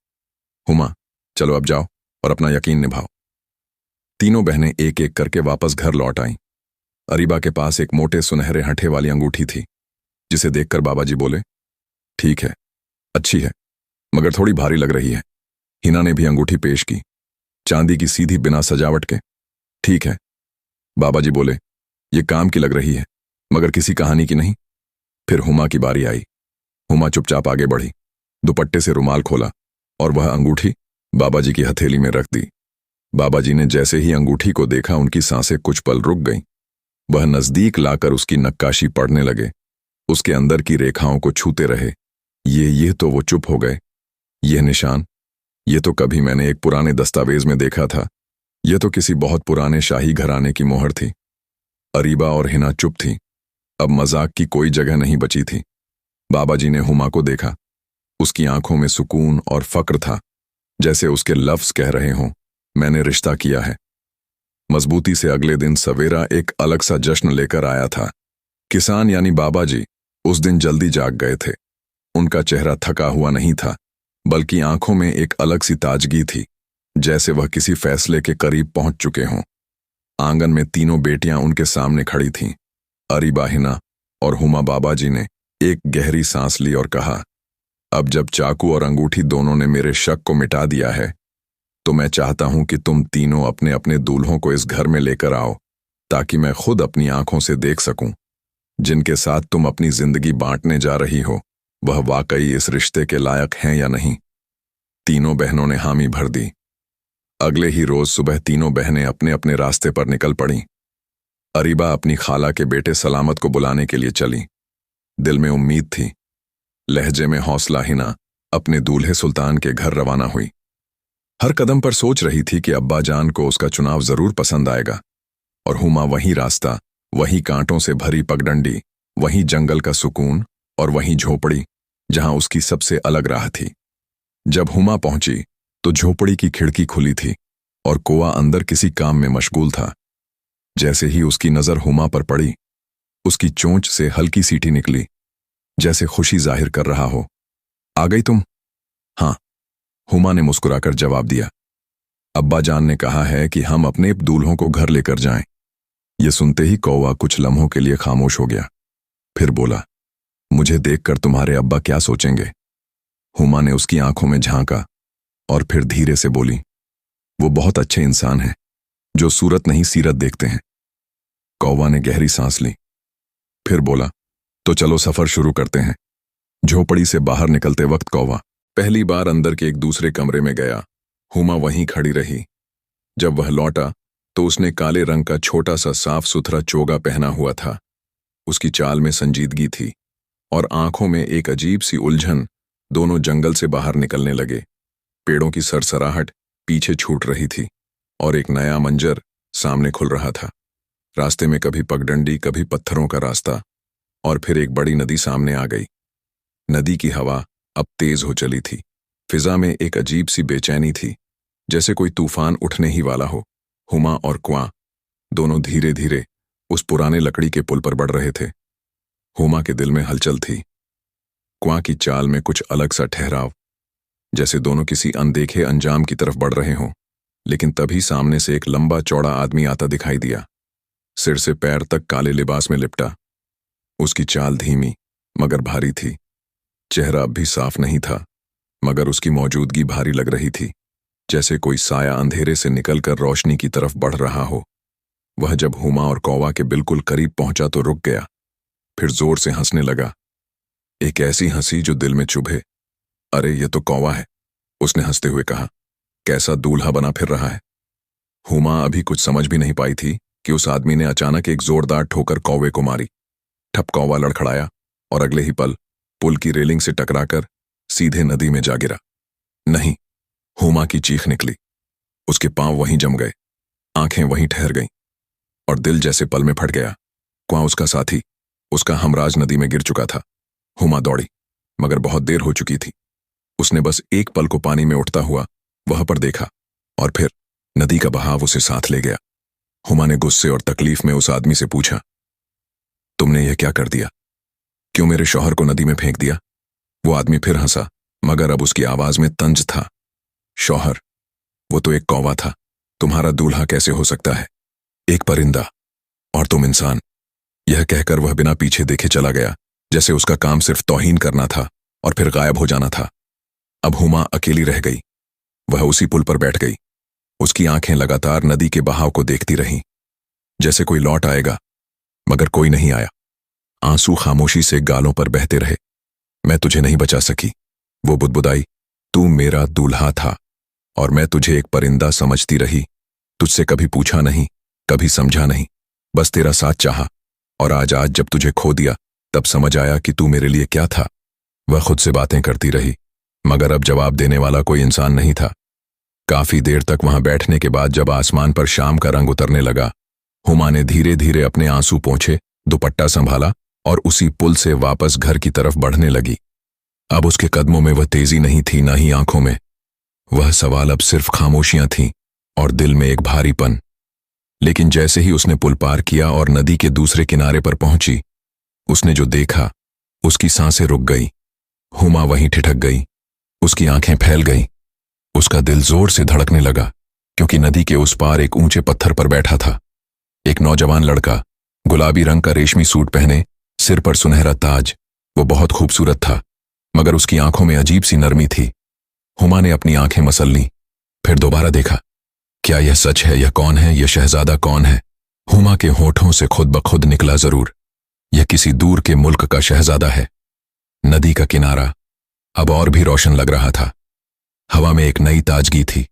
हुमा, चलो अब जाओ और अपना यकीन निभाओ। तीनों बहनें एक एक करके वापस घर लौट आईं। अरीबा के पास एक मोटे सुनहरे हंठे वाली अंगूठी थी, जिसे देखकर बाबा जी बोले, ठीक है, अच्छी है, मगर थोड़ी भारी लग रही है। हिना ने भी अंगूठी पेश की, चांदी की सीधी, बिना सजावट के। ठीक है, बाबा जी बोले, ये काम की लग रही है, मगर किसी कहानी की नहीं। फिर हुमा की बारी आई। हुमा चुपचाप आगे बढ़ी, दुपट्टे से रुमाल खोला और वह अंगूठी बाबा जी की हथेली में रख दी। बाबा जी ने जैसे ही अंगूठी को देखा, उनकी सांसें कुछ पल रुक गईं। वह नजदीक लाकर उसकी नक्काशी पढ़ने लगे, उसके अंदर की रेखाओं को छूते रहे। ये तो वो चुप हो गए। यह निशान, ये तो कभी मैंने एक पुराने दस्तावेज में देखा था। यह तो किसी बहुत पुराने शाही घराने की मोहर थी। अरीबा और हिना चुप थी। अब मजाक की कोई जगह नहीं बची थी। बाबा जी ने हुमा को देखा। उसकी आंखों में सुकून और फक्र था, जैसे उसके लफ्ज कह रहे हों, मैंने रिश्ता किया है। मजबूती से अगले दिन सवेरा एक अलग सा जश्न लेकर आया था। किसान यानी बाबा जी उस दिन जल्दी जाग गए थे। उनका चेहरा थका हुआ नहीं था, बल्कि आंखों में एक अलग सी ताजगी थी, जैसे वह किसी फैसले के करीब पहुंच चुके हों। आंगन में तीनों बेटियां उनके सामने खड़ी थीं। अरीबा, हिना और हुमा। बाबा जी ने एक गहरी सांस ली और कहा, अब जब चाकू और अंगूठी दोनों ने मेरे शक को मिटा दिया है, तो मैं चाहता हूं कि तुम तीनों अपने अपने दूल्हों को इस घर में लेकर आओ, ताकि मैं खुद अपनी आंखों से देख सकूं जिनके साथ तुम अपनी जिंदगी बांटने जा रही हो वह वाकई इस रिश्ते के लायक हैं या नहीं। तीनों बहनों ने हामी भर दी। अगले ही रोज सुबह तीनों बहनें अपने अपने रास्ते पर निकल पड़ीं। अरीबा अपनी खाला के बेटे सलामत को बुलाने के लिए चली। दिल में उम्मीद थी, लहजे में हौसला हिना अपने दूल्हे सुल्तान के घर रवाना हुई। हर कदम पर सोच रही थी कि अब्बा जान को उसका चुनाव जरूर पसंद आएगा। और हुमा वही रास्ता, वही कांटों से भरी पगडंडी, वही जंगल का सुकून और वही झोपड़ी जहां उसकी सबसे अलग राह थी। जब हुमा पहुंची तो झोपड़ी की खिड़की खुली थी और कोआ अंदर किसी काम में मशगूल था। जैसे ही उसकी नजर हुमा पर पड़ी, उसकी चोंच से हल्की सीटी निकली, जैसे खुशी जाहिर कर रहा हो। आ गई तुम? हाँ, हुमा ने मुस्कुराकर जवाब दिया। अब्बा जान ने कहा है कि हम अपने दूल्हों को घर लेकर जाएं। ये सुनते ही कौवा कुछ लम्हों के लिए खामोश हो गया, फिर बोला, मुझे देखकर तुम्हारे अब्बा क्या सोचेंगे? हुमा ने उसकी आंखों में झांका और फिर धीरे से बोली, वो बहुत अच्छे इंसान हैं जो सूरत नहीं सीरत देखते हैं। कौवा ने गहरी सांस ली, फिर बोला, तो चलो सफर शुरू करते हैं। झोपड़ी से बाहर निकलते वक्त कौवा पहली बार अंदर के एक दूसरे कमरे में गया। हुमा वहीं खड़ी रही। जब वह लौटा तो उसने काले रंग का छोटा सा साफ सुथरा चोगा पहना हुआ था। उसकी चाल में संजीदगी थी और आंखों में एक अजीब सी उलझन। दोनों जंगल से बाहर निकलने लगे। पेड़ों की सरसराहट पीछे छूट रही थी और एक नया मंजर सामने खुल रहा था। रास्ते में कभी पगडंडी, कभी पत्थरों का रास्ता, और फिर एक बड़ी नदी सामने आ गई। नदी की हवा अब तेज हो चली थी। फिजा में एक अजीब सी बेचैनी थी, जैसे कोई तूफान उठने ही वाला हो। हुमा और क्वां दोनों धीरे धीरे उस पुराने लकड़ी के पुल पर बढ़ रहे थे। हुमा के दिल में हलचल थी, क्वां की चाल में कुछ अलग सा ठहराव, जैसे दोनों किसी अनदेखे अंजाम की तरफ बढ़ रहे हों। लेकिन तभी सामने से एक लंबा चौड़ा आदमी आता दिखाई दिया, सिर से पैर तक काले लिबास में लिपटा। उसकी चाल धीमी मगर भारी थी। चेहरा अब भी साफ नहीं था, मगर उसकी मौजूदगी भारी लग रही थी, जैसे कोई साया अंधेरे से निकलकर रोशनी की तरफ बढ़ रहा हो। वह जब हुमा और कौवा के बिल्कुल करीब पहुंचा तो रुक गया, फिर जोर से हंसने लगा। एक ऐसी हंसी जो दिल में चुभे। अरे ये तो कौवा है, उसने हंसते हुए कहा। कैसा दूल्हा बना फिर रहा है। हुमा अभी कुछ समझ भी नहीं पाई थी कि उस आदमी ने अचानक एक जोरदार ठोकर कौवे को मारी। ठप कौवा लड़खड़ाया और अगले ही पल पुल की रेलिंग से टकराकर सीधे नदी में जा गिरा। नहीं, हुमा की चीख निकली। उसके पांव वहीं जम गए, आंखें वहीं ठहर गईं और दिल जैसे पल में फट गया। क्वां उसका साथी, उसका हमराज नदी में गिर चुका था। हुमा दौड़ी, मगर बहुत देर हो चुकी थी। उसने बस एक पल को पानी में उठता हुआ वहां पर देखा और फिर नदी का बहाव उसे साथ ले गया। हुमा ने गुस्से और तकलीफ में उस आदमी से पूछा, तुमने यह क्या कर दिया? क्यों मेरे शौहर को नदी में फेंक दिया? वो आदमी फिर हंसा, मगर अब उसकी आवाज में तंज था। शौहर? वो तो एक कौवा था, तुम्हारा दूल्हा कैसे हो सकता है? एक परिंदा, और तुम इंसान। यह कहकर वह बिना पीछे देखे चला गया, जैसे उसका काम सिर्फ तौहीन करना था और फिर गायब हो जाना था। अब हुमा अकेली रह गई। वह उसी पुल पर बैठ गई। उसकी आंखें लगातार नदी के बहाव को देखती रहीं, जैसे कोई लौट आएगा, मगर कोई नहीं आया। आंसू खामोशी से गालों पर बहते रहे। मैं तुझे नहीं बचा सकी, वो बुदबुदाई। तू मेरा दूल्हा था और मैं तुझे एक परिंदा समझती रही। तुझसे कभी पूछा नहीं, कभी समझा नहीं, बस तेरा साथ चाहा। और आज जब तुझे खो दिया तब समझ आया कि तू मेरे लिए क्या था। वह खुद से बातें करती रही, मगर अब जवाब देने वाला कोई इंसान नहीं था। काफी देर तक वहां बैठने के बाद जब आसमान पर शाम का रंग उतरने लगा, हुमा ने धीरे धीरे अपने आंसू पोंछे, दुपट्टा संभाला और उसी पुल से वापस घर की तरफ बढ़ने लगी। अब उसके कदमों में वह तेजी नहीं थी, न ही आंखों में। वह सवाल अब सिर्फ खामोशियां थीं और दिल में एक भारीपन। लेकिन जैसे ही उसने पुल पार किया और नदी के दूसरे किनारे पर पहुंची, उसने जो देखा, उसकी सांसें रुक गई। हुमा वहीं ठिठक गई, उसकी आंखें फैल गईं। उसका दिल जोर से धड़कने लगा, क्योंकि नदी के उस पार एक ऊंचे पत्थर पर बैठा था एक नौजवान लड़का, गुलाबी रंग का रेशमी सूट पहने, सिर पर सुनहरा ताज। वो बहुत खूबसूरत था, मगर उसकी आंखों में अजीब सी नरमी थी। हुमा ने अपनी आंखें मसल लीं, फिर दोबारा देखा। क्या यह सच है? यह कौन है? यह शहजादा कौन है? हुमा के होठों से खुद ब खुद निकला जरूर, यह किसी दूर के मुल्क का शहजादा है। नदी का किनारा अब और भी रोशन लग रहा था। हवा में एक नई ताजगी थी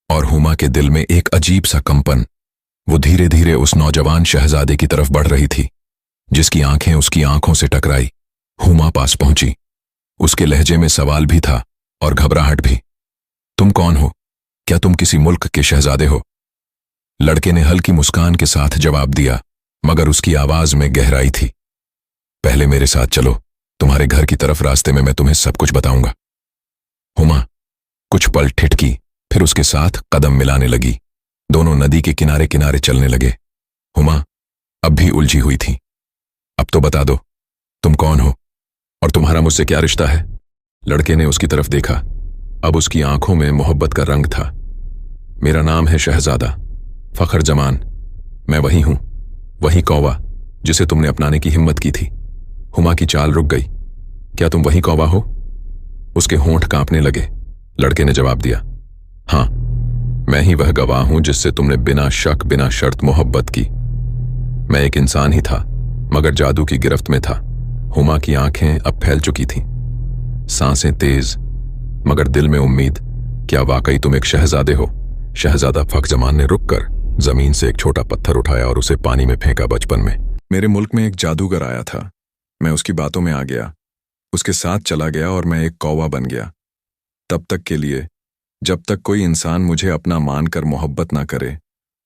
और हुमा के दिल में एक अजीब सा कंपन। वो धीरे धीरे उस नौजवान शहजादे की तरफ बढ़ रही थी, जिसकी आंखें उसकी आंखों से टकराई। हुमा पास पहुंची। उसके लहजे में सवाल भी था और घबराहट भी। तुम कौन हो? क्या तुम किसी मुल्क के शहजादे हो? लड़के ने हल्की मुस्कान के साथ जवाब दिया, मगर उसकी आवाज में गहराई थी। पहले मेरे साथ चलो, तुम्हारे घर की तरफ रास्ते में मैं तुम्हें सब कुछ बताऊंगा। हुमा कुछ पल ठिठकी, फिर उसके साथ कदम मिलाने लगी। दोनों नदी के किनारे किनारे चलने लगे। हुमा अब भी उलझी हुई थी। अब तो बता दो, तुम कौन हो और तुम्हारा मुझसे क्या रिश्ता है? लड़के ने उसकी तरफ देखा। अब उसकी आंखों में मोहब्बत का रंग था। मेरा नाम है शहजादा फखर जमान। मैं वही हूं, वही कौवा जिसे तुमने अपनाने की हिम्मत की थी। हुमा की चाल रुक गई। क्या तुम वही कौवा हो? उसके होंठ कांपने लगे। लड़के ने जवाब दिया, हां, मैं ही वह गवाह हूं जिससे तुमने बिना शक बिना शर्त मोहब्बत की। मैं एक इंसान ही था, मगर जादू की गिरफ्त में था। हुमा की आंखें अब फैल चुकी थीं, सांसें तेज, मगर दिल में उम्मीद। क्या वाकई तुम एक शहजादे हो? शहजादा फख जमान ने रुककर जमीन से एक छोटा पत्थर उठाया और उसे पानी में फेंका। बचपन में मेरे मुल्क में एक जादूगर आया था। मैं उसकी बातों में आ गया, उसके साथ चला गया और मैं एक कौवा बन गया। तब तक के लिए जब तक कोई इंसान मुझे अपना मानकर मोहब्बत ना करे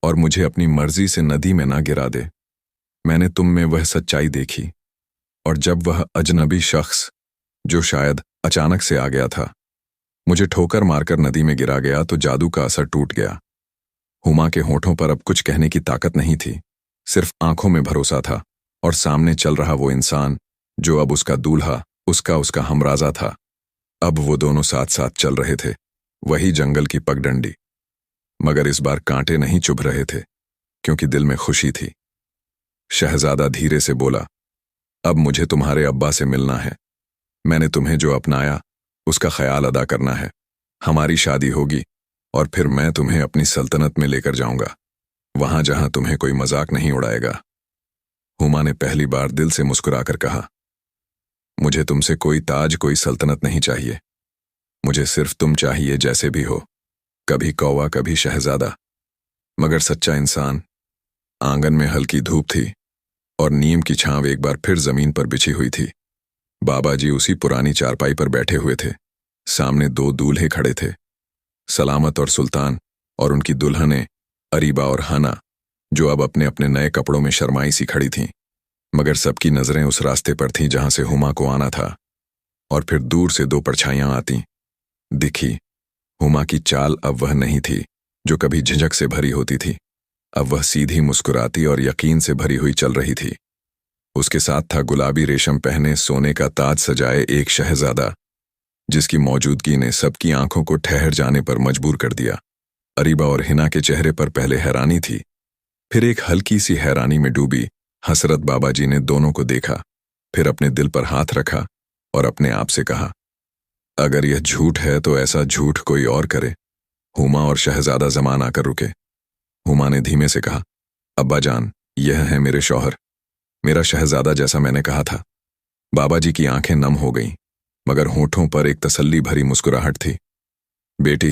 और मुझे अपनी मर्जी से नदी में ना गिरा दे। मैंने तुम में वह सच्चाई देखी, और जब वह अजनबी शख्स, जो शायद अचानक से आ गया था, मुझे ठोकर मारकर नदी में गिरा गया, तो जादू का असर टूट गया। हुमा के होठों पर अब कुछ कहने की ताकत नहीं थी, सिर्फ आंखों में भरोसा था। और सामने चल रहा वो इंसान जो अब उसका दूल्हा, उसका हमराजा था। अब वो दोनों साथ साथ चल रहे थे, वही जंगल की पगडंडी। मगर इस बार कांटे नहीं चुभ रहे थे, क्योंकि दिल में खुशी थी। शहजादा धीरे से बोला, अब मुझे तुम्हारे अब्बा से मिलना है। मैंने तुम्हें जो अपनाया उसका ख्याल अदा करना है। हमारी शादी होगी और फिर मैं तुम्हें अपनी सल्तनत में लेकर जाऊंगा, वहां जहां तुम्हें कोई मजाक नहीं उड़ाएगा। हुमा ने पहली बार दिल से मुस्कुराकर कहा, मुझे तुमसे कोई ताज, कोई सल्तनत नहीं चाहिए। मुझे सिर्फ तुम चाहिए, जैसे भी हो, कभी कौवा, कभी शहजादा, मगर सच्चा इंसान। आंगन में हल्की धूप थी और नीम की छांव एक बार फिर जमीन पर बिछी हुई थी। बाबा जी उसी पुरानी चारपाई पर बैठे हुए थे। सामने दो दूल्हे खड़े थे, सलामत और सुल्तान, और उनकी दुल्हनें अरीबा और हना, जो अब अपने अपने नए कपड़ों में शर्माई सी खड़ी थीं। मगर सबकी नजरें उस रास्ते पर थीं जहां से हुमा को आना था। और फिर दूर से दो परछाइयां आती दिखी। हुमा की चाल अब वह नहीं थी जो कभी झिझक से भरी होती थी। अब वह सीधी, मुस्कुराती और यकीन से भरी हुई चल रही थी। उसके साथ था गुलाबी रेशम पहने, सोने का ताज सजाए एक शहजादा, जिसकी मौजूदगी ने सबकी आंखों को ठहर जाने पर मजबूर कर दिया। अरीबा और हिना के चेहरे पर पहले हैरानी थी, फिर एक हल्की सी हैरानी में डूबी हसरत। बाबा जी ने दोनों को देखा, फिर अपने दिल पर हाथ रखा और अपने आप से कहा, अगर यह झूठ है तो ऐसा झूठ कोई और करे। हुमा और शहजादा जमान आकर रुके। हुमा ने धीमे से कहा, अब्बा जान, यह है मेरे शौहर, मेरा शहजादा, जैसा मैंने कहा था। बाबा जी की आंखें नम हो गईं, मगर होठों पर एक तसल्ली भरी मुस्कुराहट थी। बेटी,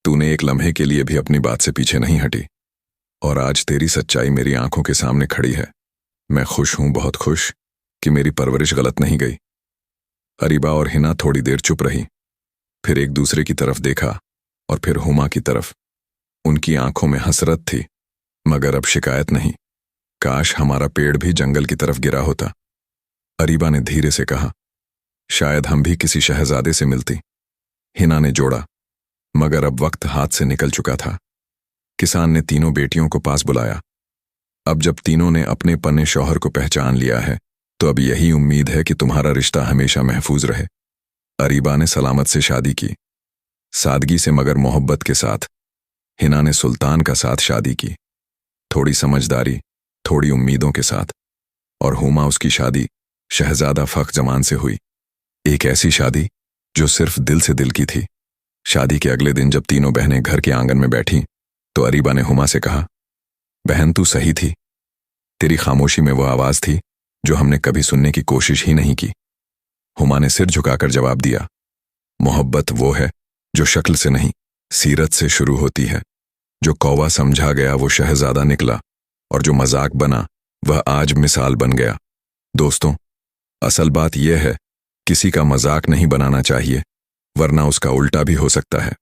तूने एक लम्हे के लिए भी अपनी बात से पीछे नहीं हटी, और आज तेरी सच्चाई मेरी आंखों के सामने खड़ी है। मैं खुश हूं, बहुत खुश, कि मेरी परवरिश गलत नहीं गई। अरीबा और हिना थोड़ी देर चुप रही, फिर एक दूसरे की तरफ देखा और फिर हुमा की तरफ। उनकी आंखों में हसरत थी, मगर अब शिकायत नहीं। काश हमारा पेड़ भी जंगल की तरफ गिरा होता। अरीबा ने धीरे से कहा, शायद हम भी किसी शहजादे से मिलती। हिना ने जोड़ा, मगर अब वक्त हाथ से निकल चुका था। किसान ने तीनों बेटियों को पास बुलाया। अब जब तीनों ने अपने पन्ने शौहर को पहचान लिया है, तो अब यही उम्मीद है कि तुम्हारा रिश्ता हमेशा महफूज रहे। अरीबा ने सलामत से शादी की, सादगी से मगर मोहब्बत के साथ। हिना ने सुल्तान का साथ शादी की, थोड़ी समझदारी, थोड़ी उम्मीदों के साथ। और हुमा, उसकी शादी शहजादा फख जमान से हुई। एक ऐसी शादी जो सिर्फ दिल से दिल की थी। शादी के अगले दिन जब तीनों बहनें घर के आंगन में बैठी, तो अरीबा ने हुमा से कहा, बहन, तू सही थी। तेरी खामोशी में वो आवाज थी जो हमने कभी सुनने की कोशिश ही नहीं की। हुमा ने सिर झुकाकर जवाब दिया, मोहब्बत वो है जो शक्ल से नहीं, सीरत से शुरू होती है। जो कौवा समझा गया वो शहजादा निकला, और जो मजाक बना वह आज मिसाल बन गया। दोस्तों, असल बात यह है, किसी का मजाक नहीं बनाना चाहिए, वरना उसका उल्टा भी हो सकता है।